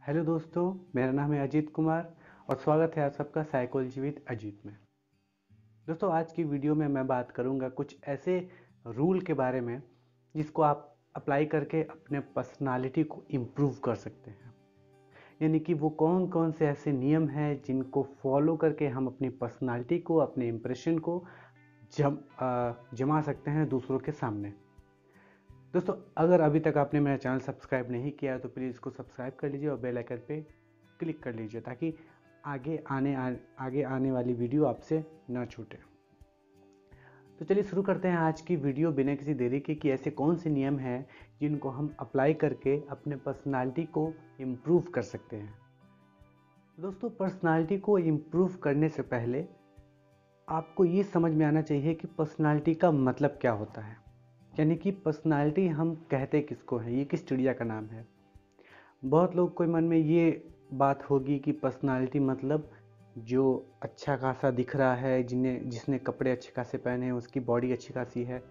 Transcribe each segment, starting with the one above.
Hello दोस्तों, मेरा नाम है अजीत कुमार और स्वागत है आप सबका साइकोलॉजी विद अजीत में। दोस्तों, आज की वीडियो में मैं बात करूंगा कुछ ऐसे रूल के बारे में जिसको आप अप्लाई करके अपने पर्सनालिटी को इम्प्रूव कर सकते हैं। यानी कि वो कौन कौन से ऐसे नियम हैं जिनको फॉलो करके हम अपनी पर्सनालिटी को, अपने इम्प्रेशन को जमा सकते हैं दूसरों के सामने। दोस्तों, अगर अभी तक आपने मेरा चैनल सब्सक्राइब नहीं किया है तो प्लीज़ इसको सब्सक्राइब कर लीजिए और बेल आइकन पे क्लिक कर लीजिए ताकि आगे आने वाली वीडियो आपसे ना छूटे। तो चलिए शुरू करते हैं आज की वीडियो बिना किसी देरी के कि ऐसे कौन से नियम हैं जिनको हम अप्लाई करके अपने पर्सनालिटी को इम्प्रूव कर सकते हैं। दोस्तों, पर्सनालिटी को इम्प्रूव करने से पहले आपको ये समझ में आना चाहिए कि पर्सनालिटी का मतलब क्या होता है। यानी कि पर्सनालिटी हम कहते किसको हैं, ये किस चिड़िया का नाम है। बहुत लोग के मन में ये बात होगी कि पर्सनालिटी मतलब जो अच्छा खासा दिख रहा है, जिसने कपड़े अच्छे खासे पहने हैं, उसकी बॉडी अच्छी खासी है,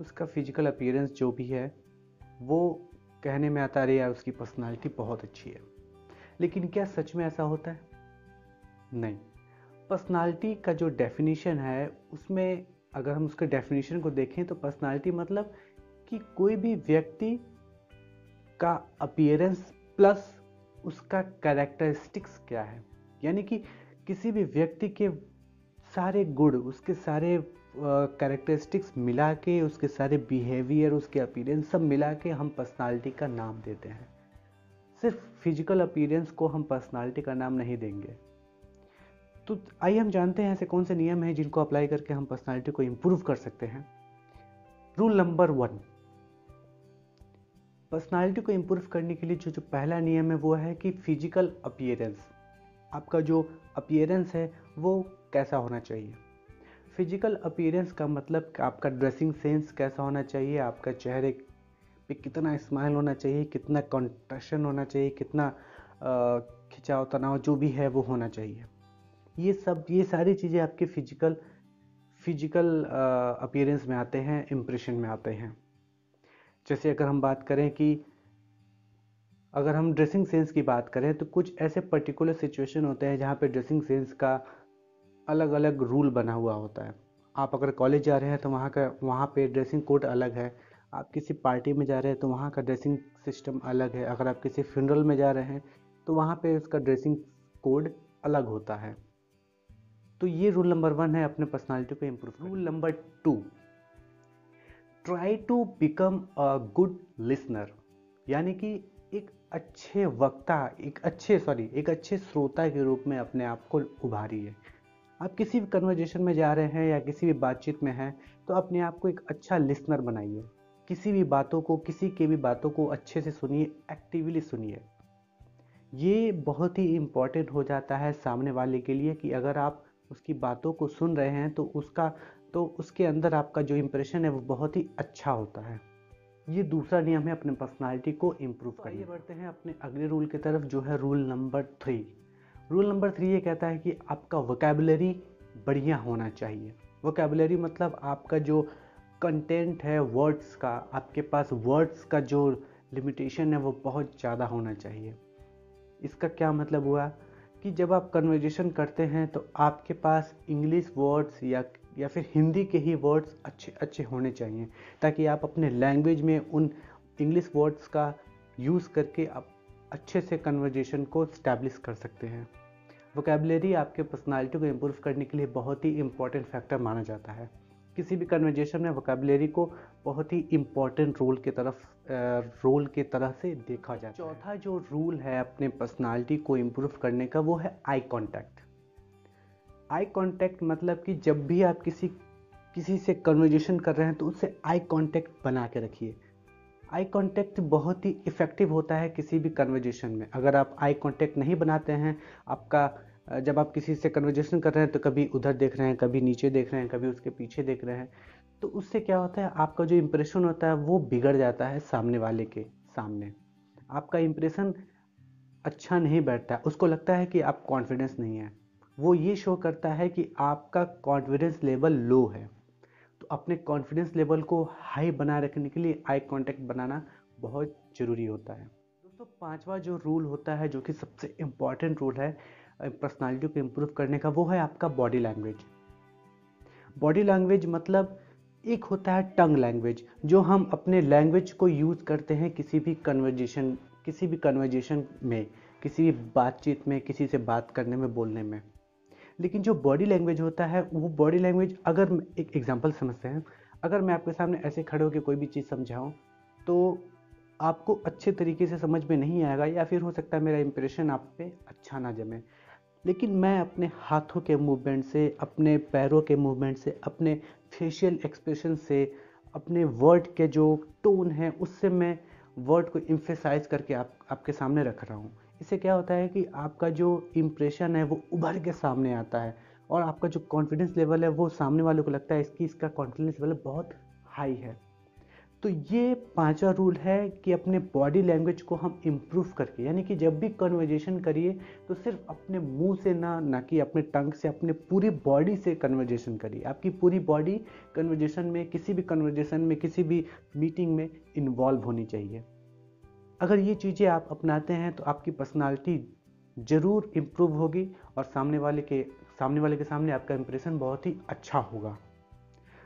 उसका फिजिकल अपीयरेंस जो भी है वो कहने में आता है, अरे यार उसकी पर्सनालिटी बहुत अच्छी है। लेकिन क्या सच में ऐसा होता है? नहीं। पर्सनालिटी का जो डेफिनेशन है उसमें अगर हम उसके डेफिनेशन को देखें तो पर्सनालिटी मतलब कि कोई भी व्यक्ति का अपीयरेंस प्लस उसका कैरेक्टरिस्टिक्स क्या है। यानी कि किसी भी व्यक्ति के सारे गुण, उसके सारे कैरेक्टरिस्टिक्स मिला के, उसके सारे बिहेवियर, उसके अपीयरेंस सब मिला के हम पर्सनालिटी का नाम देते हैं। सिर्फ फिजिकल अपीयरेंस को हम पर्सनालिटी का नाम नहीं देंगे। तो आइए हम जानते हैं ऐसे कौन से नियम हैं जिनको अप्लाई करके हम पर्सनालिटी को इम्प्रूव कर सकते हैं। रूल नंबर 1, पर्सनालिटी को इम्प्रूव करने के लिए जो पहला नियम है वो है कि फिजिकल अपीयरेंस, आपका जो अपीयरेंस है वो कैसा होना चाहिए। फिजिकल अपीयरेंस का मतलब आपका ड्रेसिंग सेंस कैसा होना चाहिए, आपका चेहरे पे कितना स्माइल होना चाहिए, कितना कॉन्ट्रेक्शन होना चाहिए, कितना खिंचाव तनाव जो भी है वो होना चाहिए। ये सारी चीज़ें आपके फिजिकल अपीयरेंस में आते हैं, इम्प्रेशन में आते हैं। जैसे अगर हम बात करें कि अगर हम ड्रेसिंग सेंस की बात करें तो कुछ ऐसे पर्टिकुलर सिचुएशन होते हैं जहाँ पे ड्रेसिंग सेंस का अलग अलग रूल बना हुआ होता है। आप अगर कॉलेज जा रहे हैं तो वहाँ पे ड्रेसिंग कोड अलग है। आप किसी पार्टी में जा रहे हैं तो वहाँ का ड्रेसिंग सिस्टम अलग है। अगर आप किसी फ्यूनरल में जा रहे हैं तो वहाँ पे उसका ड्रेसिंग कोड अलग होता है। तो ये रूल नंबर 1 है अपने पर्सनालिटी को improve. Rule number 2, try to become a good listener. यानी कि एक अच्छे वक्ता, एक अच्छे श्रोता के रूप में अपने आप को उभारिए। आप किसी भी कन्वर्जेशन में जा रहे हैं या किसी भी बातचीत में हैं तो अपने आप को एक अच्छा लिसनर बनाइए। किसी के भी बातों को अच्छे से सुनिए, एक्टिवली सुनिए। ये बहुत ही इम्पॉर्टेंट हो जाता है सामने वाले के लिए कि अगर आप उसकी बातों को सुन रहे हैं तो उसके अंदर आपका जो इम्प्रेशन है वो बहुत ही अच्छा होता है। ये दूसरा नियम है अपने पर्सनालिटी को इम्प्रूव करने। आइए बढ़ते हैं अपने अगले रूल की तरफ जो है रूल नंबर 3। रूल नंबर 3 ये कहता है कि आपका वोकैबुलरी बढ़िया होना चाहिए। वोकैबुलरी मतलब आपका जो कंटेंट है वर्ड्स का, आपके पास वर्ड्स का जो लिमिटेशन है वो बहुत ज़्यादा होना चाहिए। इसका क्या मतलब हुआ कि जब आप कन्वर्जेशन करते हैं तो आपके पास इंग्लिश वर्ड्स या फिर हिंदी के ही वर्ड्स अच्छे अच्छे होने चाहिए ताकि आप अपने लैंग्वेज में उन इंग्लिश वर्ड्स का यूज़ करके आप अच्छे से कन्वर्जेशन को स्टैब्लिश कर सकते हैं। वोकैबुलरी आपके पर्सनालिटी को इम्प्रूव करने के लिए बहुत ही इम्पॉर्टेंट फैक्टर माना जाता है। किसी भी कन्वर्जेशन में वोकैबुलरी को बहुत ही इम्पॉर्टेंट रोल के तरह से देखा जाता है। चौथा जो रूल है अपने पर्सनालिटी को इम्प्रूव करने का वो है आई कांटेक्ट। आई कांटेक्ट मतलब कि जब भी आप किसी से कन्वर्जेशन कर रहे हैं तो उससे आई कांटेक्ट बना के रखिए। आई कांटेक्ट बहुत ही इफ़ेक्टिव होता है किसी भी कन्वर्जेशन में। अगर आप आई कांटेक्ट नहीं बनाते हैं, जब आप किसी से कन्वर्जेशन कर रहे हैं तो कभी उधर देख रहे हैं, कभी नीचे देख रहे हैं, कभी उसके पीछे देख रहे हैं, तो उससे क्या होता है आपका जो इम्प्रेशन होता है वो बिगड़ जाता है सामने वाले के सामने। आपका इम्प्रेशन अच्छा नहीं बैठता है, उसको लगता है कि आप कॉन्फिडेंस नहीं है। वो ये शो करता है कि आपका कॉन्फिडेंस लेवल लो है। तो अपने कॉन्फिडेंस लेवल को हाई बनाए रखने के लिए आई कांटेक्ट बनाना बहुत ज़रूरी होता है। दोस्तों पांचवा जो रूल होता है, जो कि सबसे इम्पॉर्टेंट रूल है पर्सनालिटी को इम्प्रूव करने का, वो है आपका बॉडी लैंग्वेज। बॉडी लैंग्वेज मतलब एक होता है टंग लैंग्वेज, जो हम अपने लैंग्वेज को यूज़ करते हैं किसी भी कन्वर्जेशन में, किसी भी बातचीत में, किसी से बात करने में, बोलने में। लेकिन जो बॉडी लैंग्वेज होता है, वो बॉडी लैंग्वेज, अगर एक एग्जांपल समझते हैं, अगर मैं आपके सामने ऐसे खड़े होकर कोई भी चीज़ समझाऊं तो आपको अच्छे तरीके से समझ में नहीं आएगा, या फिर हो सकता है मेरा इंप्रेशन आप पे अच्छा ना जमे। लेकिन मैं अपने हाथों के मूवमेंट से, अपने पैरों के मूवमेंट से, अपने फेशियल एक्सप्रेशन से, अपने वर्ड के जो टोन है उससे मैं वर्ड को इम्फेसाइज करके आपके सामने रख रहा हूँ। इससे क्या होता है कि आपका जो इम्प्रेशन है वो उभर के सामने आता है, और आपका जो कॉन्फिडेंस लेवल है वो सामने वाले को लगता है इसका कॉन्फिडेंस लेवल बहुत हाई है। तो ये पांचवा रूल है कि अपने बॉडी लैंग्वेज को हम इम्प्रूव करके, यानी कि जब भी कन्वर्जेशन करिए तो सिर्फ अपने मुंह से ना कि अपने टंग से, अपने पूरी बॉडी से कन्वर्जेशन करिए। आपकी पूरी बॉडी कन्वर्जेशन में, किसी भी कन्वर्जेशन में, किसी भी मीटिंग में इन्वॉल्व होनी चाहिए। अगर ये चीज़ें आप अपनाते हैं तो आपकी पर्सनालिटी ज़रूर इम्प्रूव होगी, और सामने वाले के सामने आपका इंप्रेशन बहुत ही अच्छा होगा।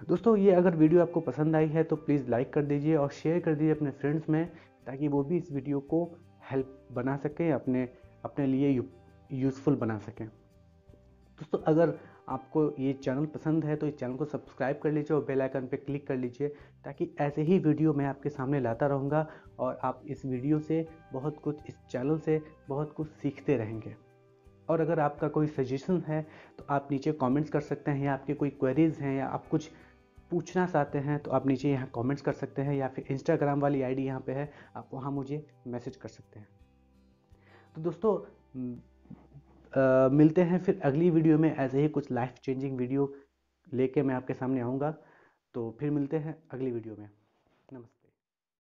दोस्तों, ये अगर वीडियो आपको पसंद आई है तो प्लीज़ लाइक कर दीजिए और शेयर कर दीजिए अपने फ्रेंड्स में, ताकि वो भी इस वीडियो को हेल्प बना सकें, अपने लिए यूज़फुल बना सकें। दोस्तों, अगर आपको ये चैनल पसंद है तो इस चैनल को सब्सक्राइब कर लीजिए और बेल आइकन पे क्लिक कर लीजिए, ताकि ऐसे ही वीडियो मैं आपके सामने लाता रहूँगा और आप इस वीडियो से बहुत कुछ, इस चैनल से बहुत कुछ सीखते रहेंगे। और अगर आपका कोई सजेशन है तो आप नीचे कमेंट्स कर सकते हैं, या आपके कोई क्वेरीज हैं, या आप कुछ पूछना चाहते हैं तो आप नीचे यहाँ कमेंट्स कर सकते हैं, या फिर इंस्टाग्राम वाली आईडी यहाँ पे है, आप वहाँ मुझे मैसेज कर सकते हैं। तो दोस्तों, मिलते हैं फिर अगली वीडियो में। ऐसे ही कुछ लाइफ चेंजिंग वीडियो लेके मैं आपके सामने आऊँगा। तो फिर मिलते हैं अगली वीडियो में। नमस्ते।